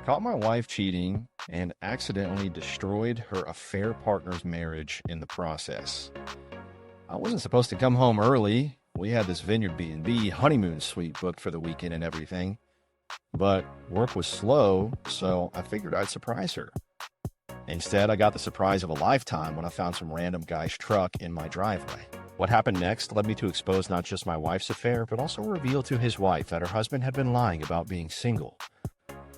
Caught my wife cheating and accidentally destroyed her affair partner's marriage in the process. I wasn't supposed to come home early. We had this Vineyard B&B honeymoon suite booked for the weekend and everything. But work was slow, so I figured I'd surprise her. Instead, I got the surprise of a lifetime when I found some random guy's truck in my driveway. What happened next led me to expose not just my wife's affair, but also reveal to his wife that her husband had been lying about being single.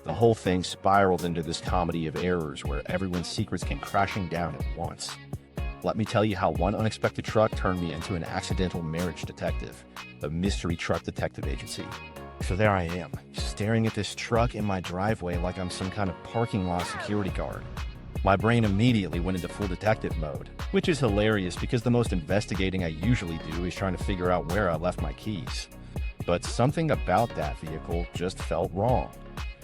The whole thing spiraled into this comedy of errors where everyone's secrets came crashing down at once. Let me tell you how one unexpected truck turned me into an accidental marriage detective, a mystery truck detective agency. So there I am, staring at this truck in my driveway like I'm some kind of parking lot security guard. My brain immediately went into full detective mode, which is hilarious because the most investigating I usually do is trying to figure out where I left my keys. But something about that vehicle just felt wrong.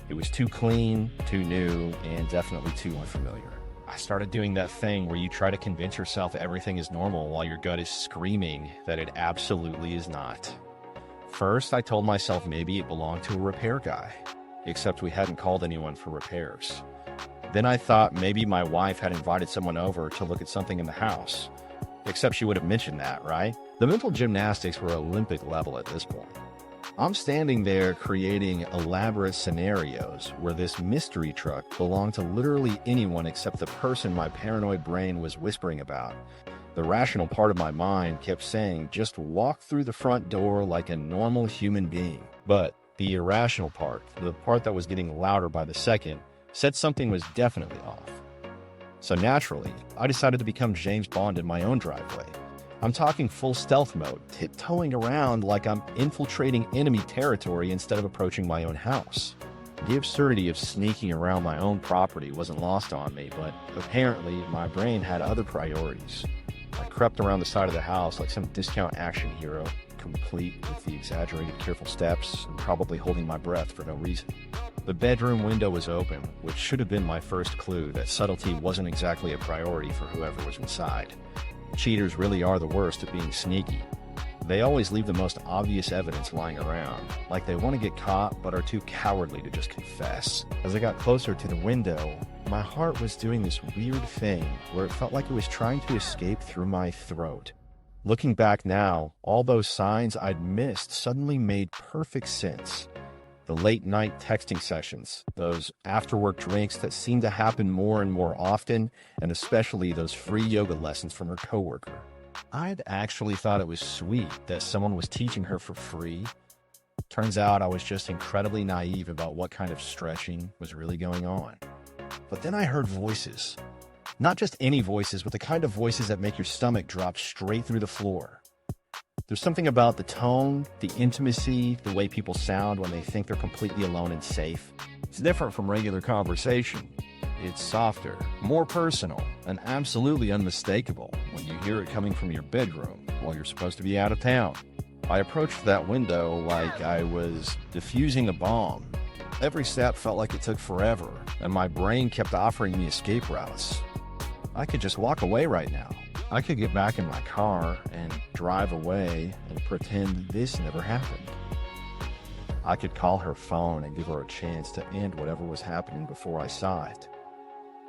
It was too clean, too new, and definitely too unfamiliar. I started doing that thing where you try to convince yourself everything is normal while your gut is screaming that it absolutely is not. First, I told myself maybe it belonged to a repair guy, except we hadn't called anyone for repairs. Then I thought maybe my wife had invited someone over to look at something in the house, except she would have mentioned that, right? The mental gymnastics were Olympic level at this point. I'm standing there creating elaborate scenarios where this mystery truck belonged to literally anyone except the person my paranoid brain was whispering about. The rational part of my mind kept saying, just walk through the front door like a normal human being. But the irrational part, the part that was getting louder by the second, said something was definitely off. So naturally, I decided to become James Bond in my own driveway. I'm talking full stealth mode, tiptoeing around like I'm infiltrating enemy territory instead of approaching my own house. The absurdity of sneaking around my own property wasn't lost on me, but apparently my brain had other priorities. I crept around the side of the house like some discount action hero, complete with the exaggerated careful steps and probably holding my breath for no reason. The bedroom window was open, which should have been my first clue that subtlety wasn't exactly a priority for whoever was inside. Cheaters really are the worst at being sneaky. They always leave the most obvious evidence lying around, like they want to get caught but are too cowardly to just confess. As I got closer to the window, my heart was doing this weird thing where it felt like it was trying to escape through my throat. Looking back now, all those signs I'd missed suddenly made perfect sense. The late night texting sessions, those after-work drinks that seemed to happen more and more often, and especially those free yoga lessons from her coworker. I'd actually thought it was sweet that someone was teaching her for free. Turns out I was just incredibly naive about what kind of stretching was really going on. But then I heard voices. Not just any voices, but the kind of voices that make your stomach drop straight through the floor. There's something about the tone, the intimacy, the way people sound when they think they're completely alone and safe. It's different from regular conversation. It's softer, more personal, and absolutely unmistakable when you hear it coming from your bedroom while you're supposed to be out of town. I approached that window like I was defusing a bomb. Every step felt like it took forever, and my brain kept offering me escape routes. I could just walk away right now. I could get back in my car and drive away and pretend this never happened. I could call her phone and give her a chance to end whatever was happening before I saw it.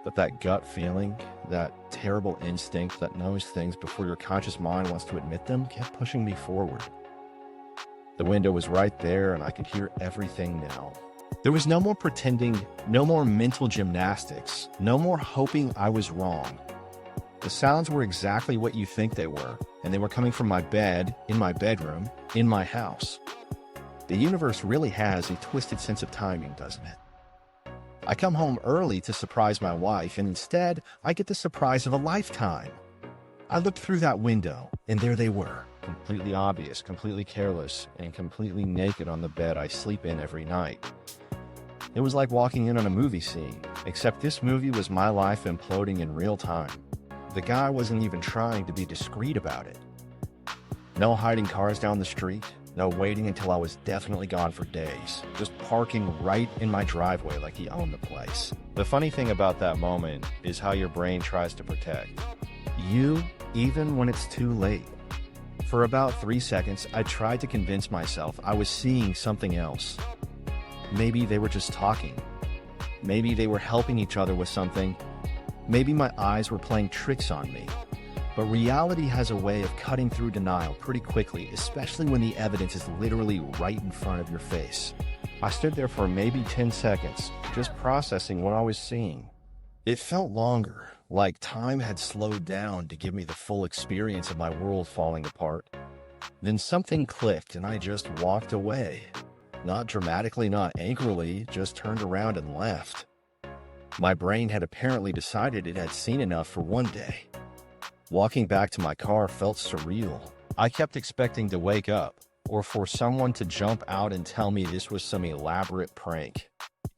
But that gut feeling, that terrible instinct that knows things before your conscious mind wants to admit them, kept pushing me forward. The window was right there and I could hear everything now. There was no more pretending, no more mental gymnastics, no more hoping I was wrong. The sounds were exactly what you think they were, and they were coming from my bed, in my bedroom, in my house. The universe really has a twisted sense of timing, doesn't it? I come home early to surprise my wife, and instead, I get the surprise of a lifetime. I looked through that window, and there they were, completely obvious, completely careless, and completely naked on the bed I sleep in every night. It was like walking in on a movie scene, except this movie was my life imploding in real time. The guy wasn't even trying to be discreet about it. No hiding cars down the street, no waiting until I was definitely gone for days, just parking right in my driveway like he owned the place. The funny thing about that moment is how your brain tries to protect you, even when it's too late. For about 3 seconds, I tried to convince myself I was seeing something else. Maybe they were just talking. Maybe they were helping each other with something. Maybe my eyes were playing tricks on me. But reality has a way of cutting through denial pretty quickly, especially when the evidence is literally right in front of your face. I stood there for maybe 10 seconds, just processing what I was seeing. It felt longer, like time had slowed down to give me the full experience of my world falling apart. Then something clicked and I just walked away. Not dramatically, not angrily, just turned around and left. My brain had apparently decided it had seen enough for one day. Walking back to my car felt surreal. I kept expecting to wake up, or for someone to jump out and tell me this was some elaborate prank.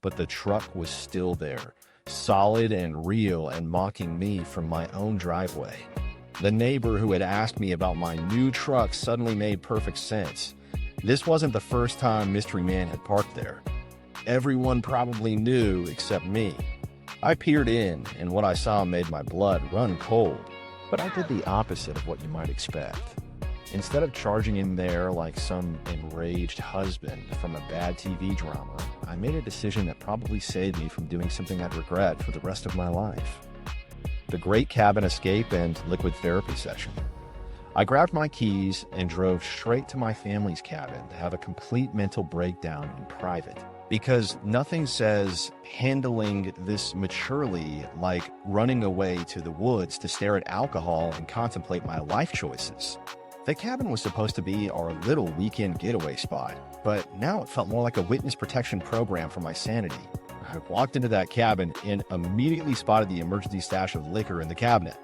But the truck was still there, solid and real, and mocking me from my own driveway. The neighbor who had asked me about my new truck suddenly made perfect sense. This wasn't the first time Mystery Man had parked there. Everyone probably knew except me. I peered in, and what I saw made my blood run cold. But I did the opposite of what you might expect. Instead of charging in there like some enraged husband from a bad TV drama, I made a decision that probably saved me from doing something I'd regret for the rest of my life. The Great Cabin Escape and Liquid Therapy Session. I grabbed my keys and drove straight to my family's cabin to have a complete mental breakdown in private. Because nothing says handling this maturely like running away to the woods to stare at alcohol and contemplate my life choices. The cabin was supposed to be our little weekend getaway spot, but now it felt more like a witness protection program for my sanity. I walked into that cabin and immediately spotted the emergency stash of liquor in the cabinet.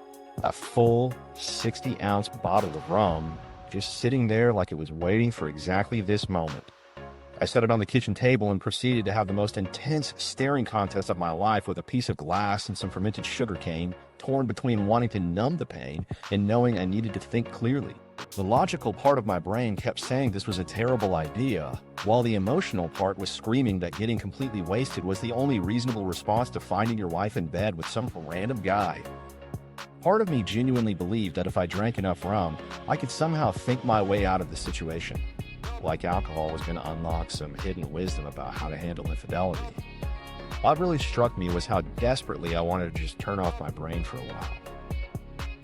A full 60-ounce bottle of rum, just sitting there like it was waiting for exactly this moment. I set it on the kitchen table and proceeded to have the most intense staring contest of my life with a piece of glass and some fermented sugar cane, torn between wanting to numb the pain and knowing I needed to think clearly. The logical part of my brain kept saying this was a terrible idea, while the emotional part was screaming that getting completely wasted was the only reasonable response to finding your wife in bed with some random guy. Part of me genuinely believed that if I drank enough rum, I could somehow think my way out of the situation. Like alcohol was going to unlock some hidden wisdom about how to handle infidelity. What really struck me was how desperately I wanted to just turn off my brain for a while.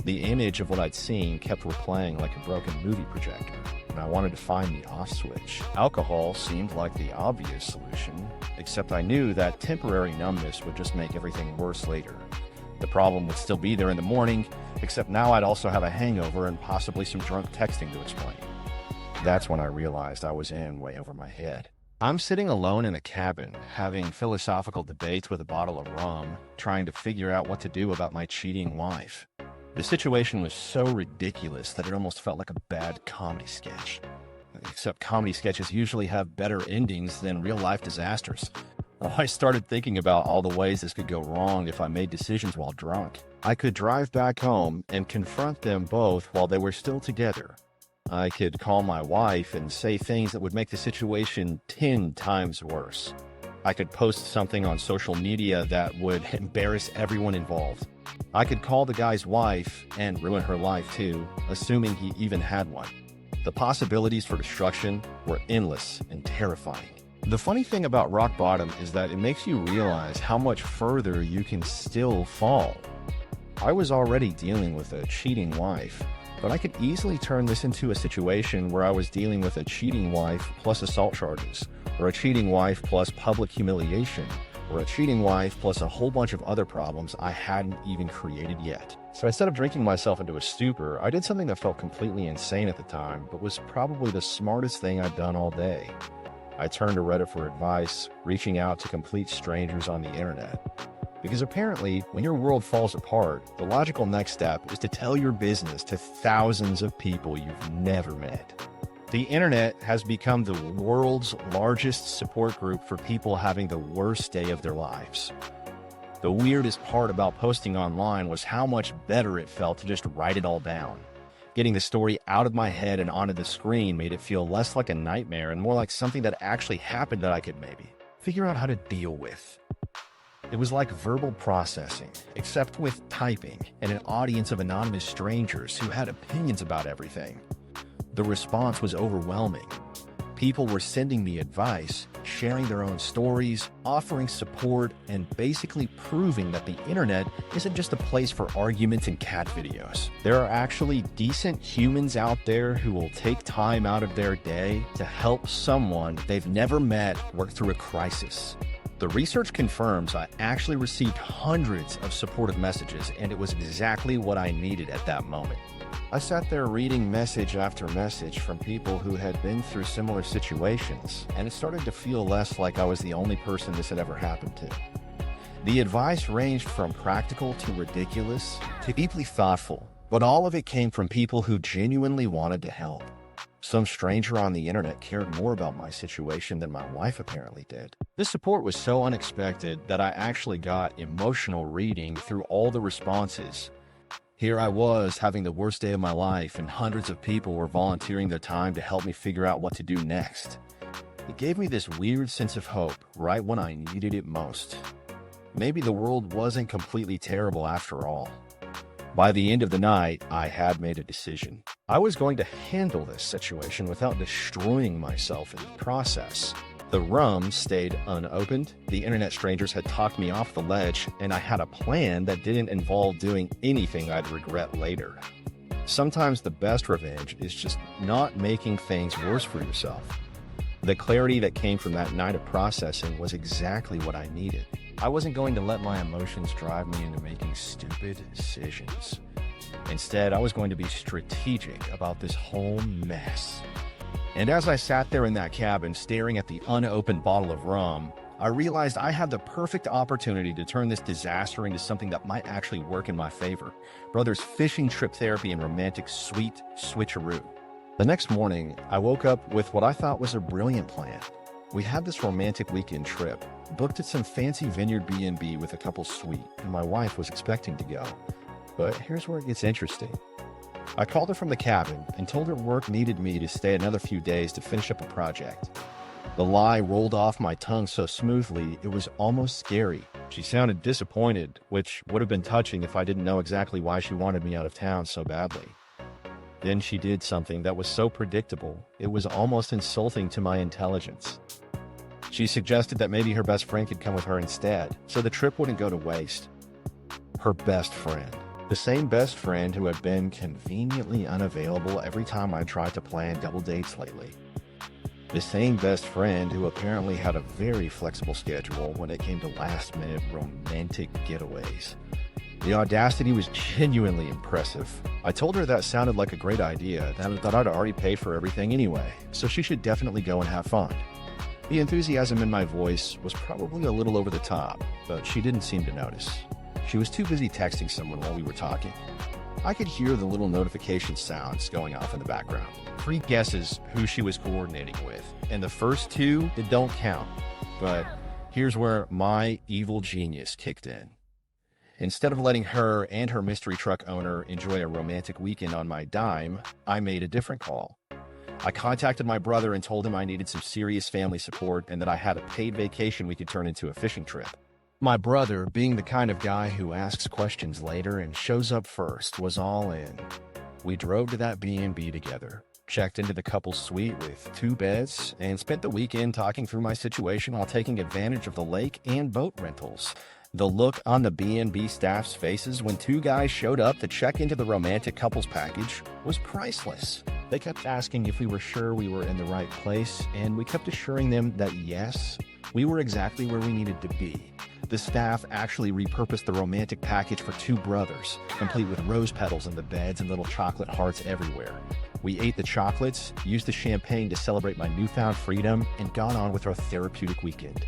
The image of what I'd seen kept replaying like a broken movie projector, and I wanted to find the off switch. Alcohol seemed like the obvious solution, except I knew that temporary numbness would just make everything worse later. The problem would still be there in the morning, except now I'd also have a hangover and possibly some drunk texting to explain. That's when I realized I was in way over my head. I'm sitting alone in a cabin, having philosophical debates with a bottle of rum, trying to figure out what to do about my cheating wife. The situation was so ridiculous that it almost felt like a bad comedy sketch. Except comedy sketches usually have better endings than real-life disasters. I started thinking about all the ways this could go wrong if I made decisions while drunk. I could drive back home and confront them both while they were still together. I could call my wife and say things that would make the situation 10 times worse. I could post something on social media that would embarrass everyone involved. I could call the guy's wife and ruin her life too, assuming he even had one. The possibilities for destruction were endless and terrifying. The funny thing about rock bottom is that it makes you realize how much further you can still fall. I was already dealing with a cheating wife, but I could easily turn this into a situation where I was dealing with a cheating wife plus assault charges, or a cheating wife plus public humiliation, or a cheating wife plus a whole bunch of other problems I hadn't even created yet. So instead of drinking myself into a stupor, I did something that felt completely insane at the time, but was probably the smartest thing I'd done all day. I turned to Reddit for advice, reaching out to complete strangers on the internet. Because apparently, when your world falls apart, the logical next step is to tell your business to thousands of people you've never met. The internet has become the world's largest support group for people having the worst day of their lives. The weirdest part about posting online was how much better it felt to just write it all down. Getting the story out of my head and onto the screen made it feel less like a nightmare and more like something that actually happened that I could maybe figure out how to deal with. It was like verbal processing, except with typing and an audience of anonymous strangers who had opinions about everything. The response was overwhelming. People were sending me advice, sharing their own stories, offering support, and basically proving that the internet isn't just a place for arguments and cat videos. There are actually decent humans out there who will take time out of their day to help someone they've never met work through a crisis. The research confirms I actually received hundreds of supportive messages, and it was exactly what I needed at that moment. I sat there reading message after message from people who had been through similar situations, and it started to feel less like I was the only person this had ever happened to. The advice ranged from practical to ridiculous to deeply thoughtful, but all of it came from people who genuinely wanted to help. Some stranger on the internet cared more about my situation than my wife apparently did. This support was so unexpected that I actually got emotional reading through all the responses. Here I was having the worst day of my life, and hundreds of people were volunteering their time to help me figure out what to do next. It gave me this weird sense of hope right when I needed it most. Maybe the world wasn't completely terrible after all. By the end of the night, I had made a decision. I was going to handle this situation without destroying myself in the process. The rum stayed unopened, the internet strangers had talked me off the ledge, and I had a plan that didn't involve doing anything I'd regret later. Sometimes the best revenge is just not making things worse for yourself. The clarity that came from that night of processing was exactly what I needed. I wasn't going to let my emotions drive me into making stupid decisions. Instead, I was going to be strategic about this whole mess. And as I sat there in that cabin staring at the unopened bottle of rum, I realized I had the perfect opportunity to turn this disaster into something that might actually work in my favor. Brother's fishing trip therapy and romantic sweet switcheroo. The next morning, I woke up with what I thought was a brilliant plan. We had this romantic weekend trip, booked at some fancy vineyard B&B with a couple suite, and my wife was expecting to go. But here's where it gets interesting. I called her from the cabin and told her work needed me to stay another few days to finish up a project. The lie rolled off my tongue so smoothly, it was almost scary. She sounded disappointed, which would have been touching if I didn't know exactly why she wanted me out of town so badly. Then she did something that was so predictable, it was almost insulting to my intelligence. She suggested that maybe her best friend could come with her instead, so the trip wouldn't go to waste. Her best friend. The same best friend who had been conveniently unavailable every time I tried to plan double dates lately. The same best friend who apparently had a very flexible schedule when it came to last-minute romantic getaways. The audacity was genuinely impressive. I told her that sounded like a great idea, that I'd already paid for everything anyway, so she should definitely go and have fun. The enthusiasm in my voice was probably a little over the top, but she didn't seem to notice. She was too busy texting someone while we were talking. I could hear the little notification sounds going off in the background. 3 guesses who she was coordinating with, and the first 2 that don't count. But here's where my evil genius kicked in. Instead of letting her and her mystery truck owner enjoy a romantic weekend on my dime, I made a different call. I contacted my brother and told him I needed some serious family support and that I had a paid vacation we could turn into a fishing trip. My brother, being the kind of guy who asks questions later and shows up first, was all in. We drove to that B&B together, checked into the couple's suite with 2 beds, and spent the weekend talking through my situation while taking advantage of the lake and boat rentals. The look on the B&B staff's faces when 2 guys showed up to check into the romantic couples package was priceless. They kept asking if we were sure we were in the right place, and we kept assuring them that yes, we were exactly where we needed to be. The staff actually repurposed the romantic package for 2 brothers, complete with rose petals in the beds and little chocolate hearts everywhere. We ate the chocolates, used the champagne to celebrate my newfound freedom, and got on with our therapeutic weekend.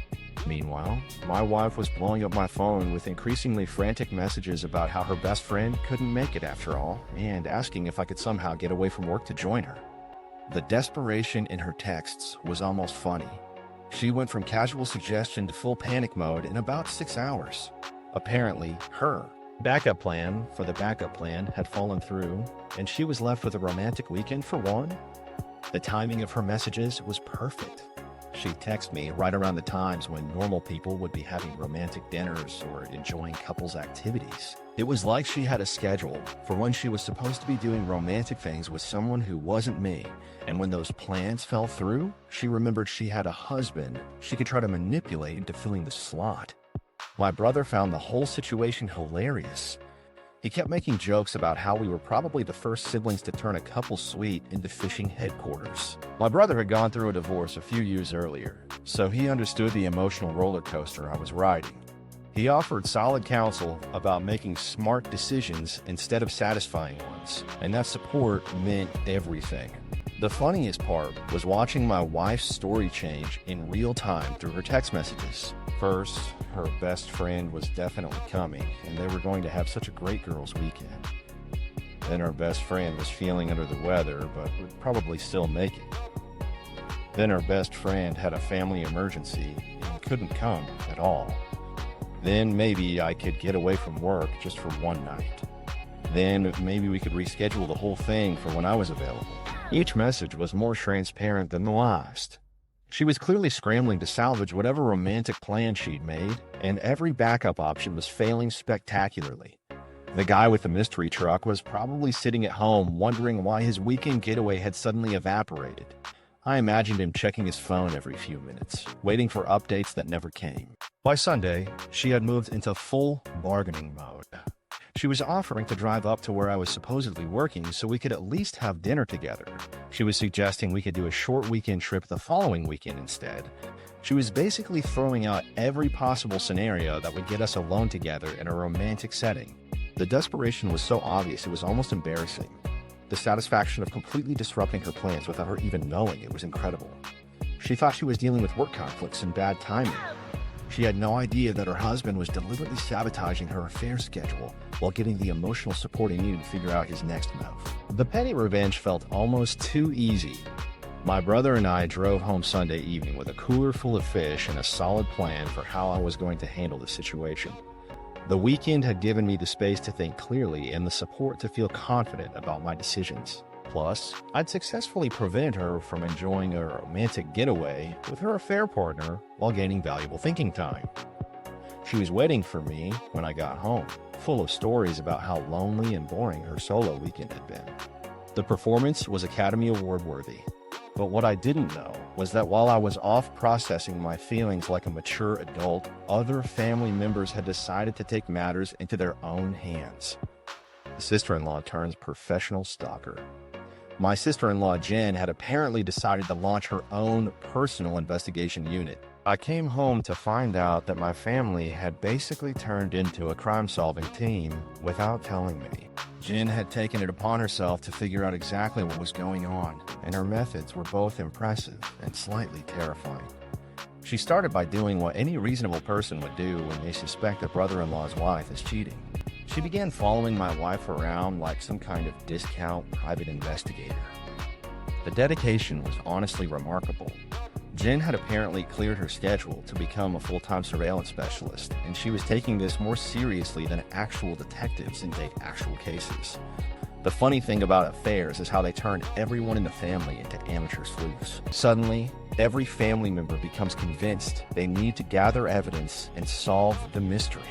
Meanwhile, my wife was blowing up my phone with increasingly frantic messages about how her best friend couldn't make it after all, and asking if I could somehow get away from work to join her. The desperation in her texts was almost funny. She went from casual suggestion to full panic mode in about 6 hours. Apparently, her backup plan for the backup plan had fallen through, and she was left with a romantic weekend for one. The timing of her messages was perfect. she'd text me right around the times when normal people would be having romantic dinners or enjoying couples activities. It was like she had a schedule for when she was supposed to be doing romantic things with someone who wasn't me. And when those plans fell through, she remembered she had a husband she could try to manipulate into filling the slot. My brother found the whole situation hilarious. He kept making jokes about how we were probably the first siblings to turn a couple suite into fishing headquarters. My brother had gone through a divorce a few years earlier, so he understood the emotional roller coaster I was riding. He offered solid counsel about making smart decisions instead of satisfying ones, and that support meant everything. The funniest part was watching my wife's story change in real time through her text messages. First, her best friend was definitely coming, and they were going to have such a great girls' weekend. Then her best friend was feeling under the weather, but would probably still make it. Then her best friend had a family emergency and couldn't come at all. Then maybe I could get away from work just for one night. Then maybe we could reschedule the whole thing for when I was available. Each message was more transparent than the last. She was clearly scrambling to salvage whatever romantic plan she'd made, and every backup option was failing spectacularly. The guy with the mystery truck was probably sitting at home wondering why his weekend getaway had suddenly evaporated. I imagined him checking his phone every few minutes, waiting for updates that never came. By Sunday, she had moved into full bargaining mode. She was offering to drive up to where I was supposedly working so we could at least have dinner together. She was suggesting we could do a short weekend trip the following weekend instead. She was basically throwing out every possible scenario that would get us alone together in a romantic setting. The desperation was so obvious it was almost embarrassing. The satisfaction of completely disrupting her plans without her even knowing it was incredible. She thought she was dealing with work conflicts and bad timing. She had no idea that her husband was deliberately sabotaging her affair schedule while getting the emotional support he needed to figure out his next move. The petty revenge felt almost too easy. My brother and I drove home Sunday evening with a cooler full of fish and a solid plan for how I was going to handle the situation. The weekend had given me the space to think clearly and the support to feel confident about my decisions. Plus, I'd successfully prevented her from enjoying a romantic getaway with her affair partner while gaining valuable thinking time. She was waiting for me when I got home, full of stories about how lonely and boring her solo weekend had been. The performance was Academy Award worthy, but what I didn't know was that while I was off processing my feelings like a mature adult, other family members had decided to take matters into their own hands. The sister-in-law turns professional stalker. My sister-in-law, Jen, had apparently decided to launch her own personal investigation unit. I came home to find out that my family had basically turned into a crime-solving team without telling me. Jen had taken it upon herself to figure out exactly what was going on, and her methods were both impressive and slightly terrifying. She started by doing what any reasonable person would do when they suspect a brother-in-law's wife is cheating. She began following my wife around like some kind of discount private investigator. The dedication was honestly remarkable. Jen had apparently cleared her schedule to become a full-time surveillance specialist, and she was taking this more seriously than actual detectives and take actual cases. The funny thing about affairs is how they turn everyone in the family into amateur sleuths. Suddenly, every family member becomes convinced they need to gather evidence and solve the mystery.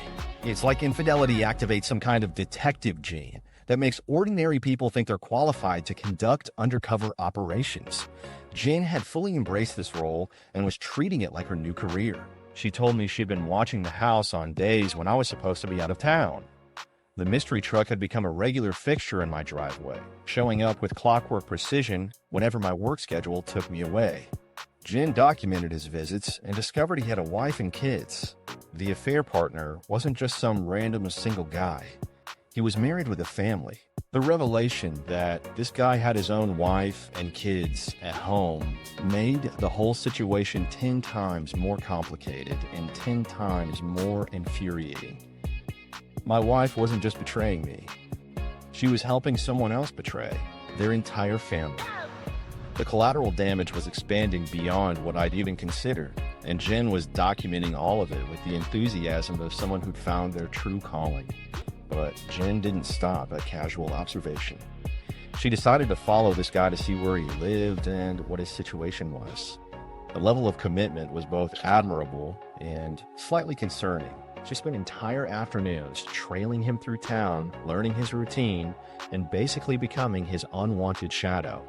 It's like infidelity activates some kind of detective gene that makes ordinary people think they're qualified to conduct undercover operations. Jen had fully embraced this role and was treating it like her new career. She told me she'd been watching the house on days when I was supposed to be out of town. The mystery truck had become a regular fixture in my driveway, showing up with clockwork precision whenever my work schedule took me away. Jen documented his visits and discovered he had a wife and kids. The affair partner wasn't just some random single guy. He was married with a family. The revelation that this guy had his own wife and kids at home made the whole situation 10 times more complicated and 10 times more infuriating. My wife wasn't just betraying me. She was helping someone else betray their entire family. The collateral damage was expanding beyond what I'd even considered, and Jen was documenting all of it with the enthusiasm of someone who'd found their true calling. But Jen didn't stop at casual observation. She decided to follow this guy to see where he lived and what his situation was. The level of commitment was both admirable and slightly concerning. She spent entire afternoons trailing him through town, learning his routine, and basically becoming his unwanted shadow.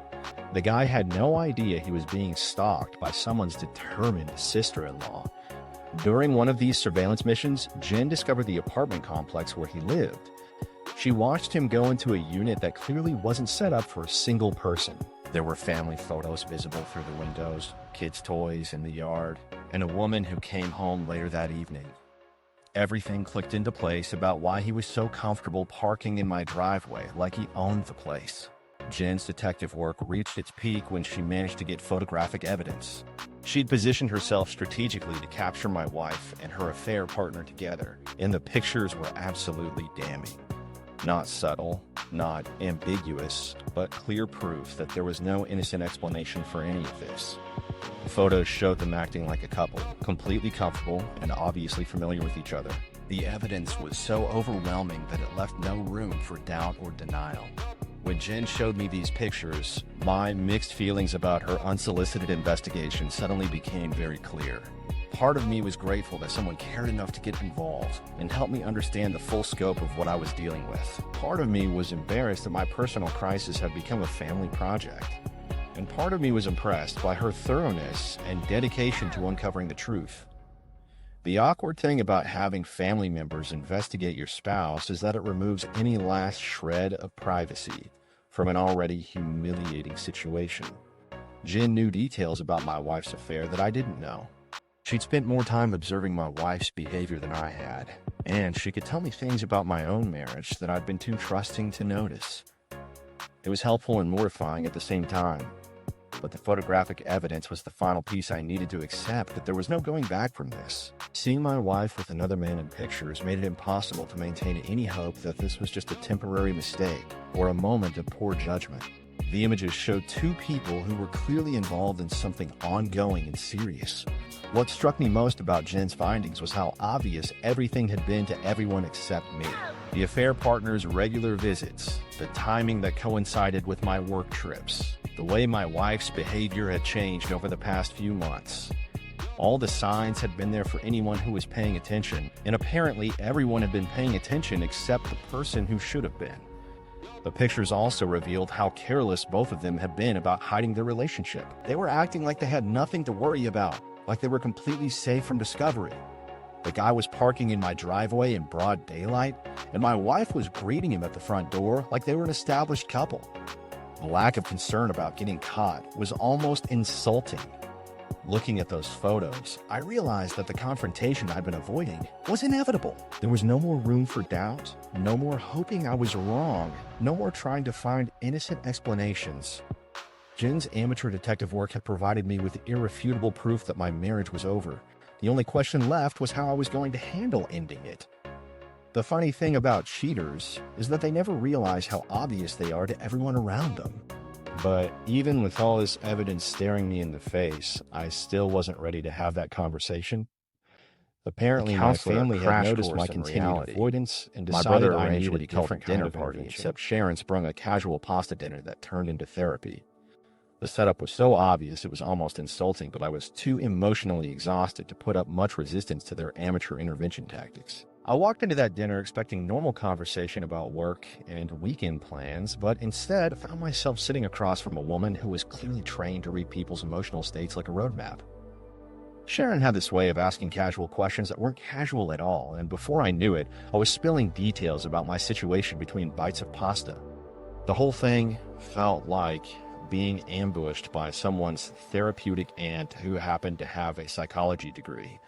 The guy had no idea he was being stalked by someone's determined sister-in-law. During one of these surveillance missions, Jen discovered the apartment complex where he lived. She watched him go into a unit that clearly wasn't set up for a single person. There were family photos visible through the windows, kids' toys in the yard, and a woman who came home later that evening. Everything clicked into place about why he was so comfortable parking in my driveway like he owned the place. Jen's detective work reached its peak when she managed to get photographic evidence. She'd positioned herself strategically to capture my wife and her affair partner together, and the pictures were absolutely damning. Not subtle, not ambiguous, but clear proof that there was no innocent explanation for any of this. The photos showed them acting like a couple, completely comfortable and obviously familiar with each other. The evidence was so overwhelming that it left no room for doubt or denial. When Jen showed me these pictures, my mixed feelings about her unsolicited investigation suddenly became very clear. Part of me was grateful that someone cared enough to get involved and help me understand the full scope of what I was dealing with. Part of me was embarrassed that my personal crisis had become a family project. And part of me was impressed by her thoroughness and dedication to uncovering the truth. The awkward thing about having family members investigate your spouse is that it removes any last shred of privacy from an already humiliating situation. Jen knew details about my wife's affair that I didn't know. She'd spent more time observing my wife's behavior than I had, and she could tell me things about my own marriage that I'd been too trusting to notice. It was helpful and mortifying at the same time, but the photographic evidence was the final piece I needed to accept that there was no going back from this. Seeing my wife with another man in pictures made it impossible to maintain any hope that this was just a temporary mistake or a moment of poor judgment. The images showed two people who were clearly involved in something ongoing and serious. What struck me most about Jen's findings was how obvious everything had been to everyone except me. The affair partner's regular visits, the timing that coincided with my work trips, the way my wife's behavior had changed over the past few months. All the signs had been there for anyone who was paying attention, and apparently everyone had been paying attention except the person who should have been. The pictures also revealed how careless both of them had been about hiding their relationship. They were acting like they had nothing to worry about, like they were completely safe from discovery. The guy was parking in my driveway in broad daylight, and my wife was greeting him at the front door like they were an established couple. The lack of concern about getting caught was almost insulting. Looking at those photos, I realized that the confrontation I'd been avoiding was inevitable. There was no more room for doubt, no more hoping I was wrong, no more trying to find innocent explanations. Jen's amateur detective work had provided me with irrefutable proof that my marriage was over. The only question left was how I was going to handle ending it. The funny thing about cheaters is that they never realize how obvious they are to everyone around them. But even with all this evidence staring me in the face, I still wasn't ready to have that conversation. Apparently, my family had noticed my continued avoidance and decided I needed a different dinner party, except Sharon sprung a casual pasta dinner that turned into therapy. The setup was so obvious it was almost insulting, but I was too emotionally exhausted to put up much resistance to their amateur intervention tactics. I walked into that dinner expecting normal conversation about work and weekend plans, but instead found myself sitting across from a woman who was clearly trained to read people's emotional states like a roadmap. Sharon had this way of asking casual questions that weren't casual at all, and before I knew it, I was spilling details about my situation between bites of pasta. The whole thing felt like being ambushed by someone's therapeutic aunt who happened to have a psychology degree.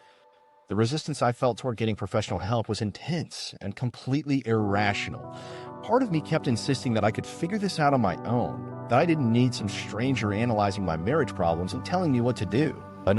The resistance I felt toward getting professional help was intense and completely irrational. Part of me kept insisting that I could figure this out on my own, that I didn't need some stranger analyzing my marriage problems and telling me what to do.